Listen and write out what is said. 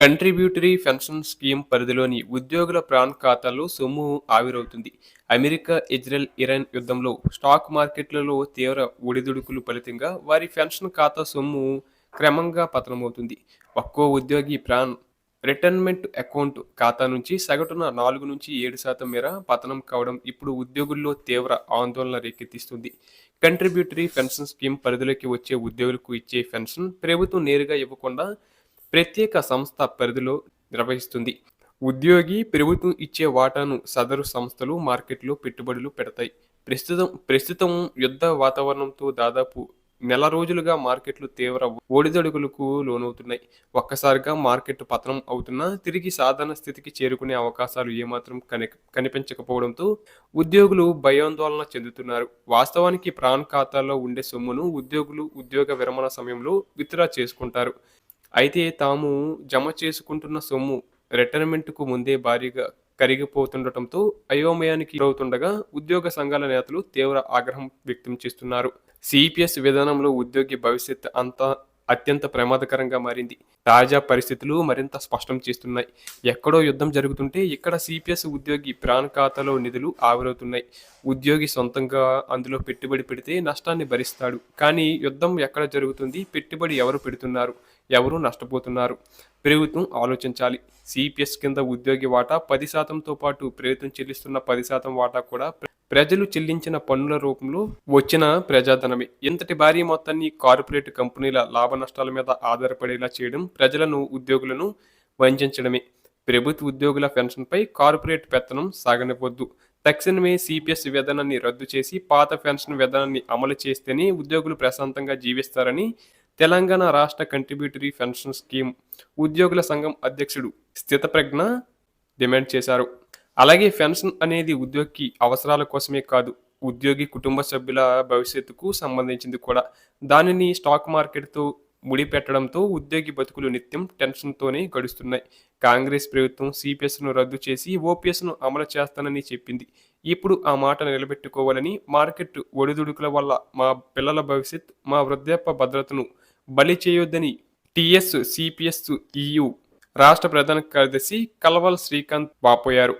Contributory pension scheme పరిధిలోని ఉద్యోగుల PRAN ఖాతాల్లో సొమ్ము ఆవిరవుతుంది. అమెరికా, ఇజ్రాయెల్, ఇరాన్ యుద్ధంలో స్టాక్ మార్కెట్లలో తీవ్ర ఒడిదుడుకులు ఫలితంగా వారి పెన్షన్ ఖాతా సొమ్ము క్రమంగా పతనమవుతుంది. ఒక్కో ఉద్యోగి ప్రాన్ రిటైర్మెంట్ అకౌంట్ ఖాతా నుంచి సగటున 4-7% మేర పతనం కావడం ఇప్పుడు ఉద్యోగుల్లో తీవ్ర ఆందోళన రేకెత్తిస్తుంది. కంట్రిబ్యూటరీ పెన్షన్ స్కీమ్ పరిధిలోకి వచ్చే ఉద్యోగులకు ఇచ్చే పెన్షన్ ప్రభుత్వం నేరుగా ఇవ్వకుండా ప్రత్యేక సంస్థ పరిధిలో నిర్వహిస్తుంది. ఉద్యోగి ప్రభుత్వం ఇచ్చే వాటాను సదరు సంస్థలు మార్కెట్లో పెట్టుబడులు పెడతాయి. ప్రస్తుతం యుద్ధ వాతావరణంతో దాదాపు నెల రోజులుగా మార్కెట్లు తీవ్ర ఒడిదొడుకులకు లోనవుతున్నాయి. ఒక్కసారిగా మార్కెట్ పతనం అవుతున్నా తిరిగి సాధారణ స్థితికి చేరుకునే అవకాశాలు ఏమాత్రం కనిపించకపోవడంతో ఉద్యోగులు భయాందోళన చెందుతున్నారు. వాస్తవానికి ప్రాన్ ఖాతాల్లో ఉండే సొమ్మును ఉద్యోగులు ఉద్యోగ విరమణ సమయంలో విత్డ్రా చేసుకుంటారు. అయితే తాము జమ చేసుకుంటున్న సొమ్ము రిటైర్మెంట్‌కు ముందే భారీగా కరిగిపోతుండటంతో అయోమయానికి గురవుతుండగా ఉద్యోగ సంఘాల నేతలు తీవ్ర ఆగ్రహం వ్యక్తం చేస్తున్నారు. సిపిఎస్ విధానంలో ఉద్యోగి భవిష్యత్ అత్యంత ప్రమాదకరంగా మారింది. తాజా పరిస్థితులు మరింత స్పష్టం చేస్తున్నాయి. ఎక్కడో యుద్ధం జరుగుతుంటే ఇక్కడ సిపిఎస్ ఉద్యోగి ప్రాన్ ఖాతాలో నిధులు ఆవిరవుతున్నాయి. ఉద్యోగి సొంతంగా అందులో పెట్టుబడి పెడితే నష్టాన్ని భరిస్తాడు. కానీ యుద్ధం ఎక్కడ జరుగుతుంది? పెట్టుబడి ఎవరు పెడుతున్నారు? ఎవరు నష్టపోతున్నారు? ప్రభుత్వం ఆలోచించాలి. సిపిఎస్ కింద ఉద్యోగి వాటా 10%తో పాటు ప్రభుత్వం చెల్లిస్తున్న 10% వాటా కూడా ప్రజలు చెల్లించిన పన్నుల రూపంలో వచ్చిన ప్రజాధనమే. ఇంతటి భారీ మొత్తాన్ని కార్పొరేట్ కంపెనీల లాభ నష్టాల మీద ఆధారపడేలా చేయడం ప్రజలను, ఉద్యోగులను వంచడమే. ప్రభుత్వ ఉద్యోగుల పెన్షన్పై కార్పొరేట్ పెత్తనం సాగనివ్వొద్దు. తక్షణమే సిపిఎస్ విధానాన్ని రద్దు చేసి పాత పెన్షన్ విధానాన్ని అమలు చేస్తేనే ఉద్యోగులు ప్రశాంతంగా జీవిస్తారని తెలంగాణ రాష్ట్ర కంట్రిబ్యూటరీ పెన్షన్ స్కీమ్ ఉద్యోగుల సంఘం అధ్యక్షుడు స్థితప్రజ్ఞ డిమాండ్ చేశారు. అలాగే పెన్షన్ అనేది ఉద్యోగి అవసరాల కోసమే కాదు, ఉద్యోగి కుటుంబ సభ్యుల భవిష్యత్తుకు సంబంధించింది కూడా. దానిని స్టాక్ మార్కెట్తో ముడిపెట్టడంతో ఉద్యోగి బతుకులు నిత్యం టెన్షన్తోనే గడుస్తున్నాయి. కాంగ్రెస్ ప్రభుత్వం సిపిఎస్ను రద్దు చేసి ఓపీఎస్ను అమలు చేస్తానని చెప్పింది. ఇప్పుడు ఆ మాట నిలబెట్టుకోవాలని, మార్కెట్ ఒడిదుడుకుల వల్ల మా పిల్లల భవిష్యత్, మా వృద్ధాప్య భద్రతను బలి చేయొద్దని టీఎస్ సిపిఎస్ ఈయూ రాష్ట్ర ప్రధాన కార్యదర్శి కల్వల్ శ్రీకాంత్ వాపోయారు.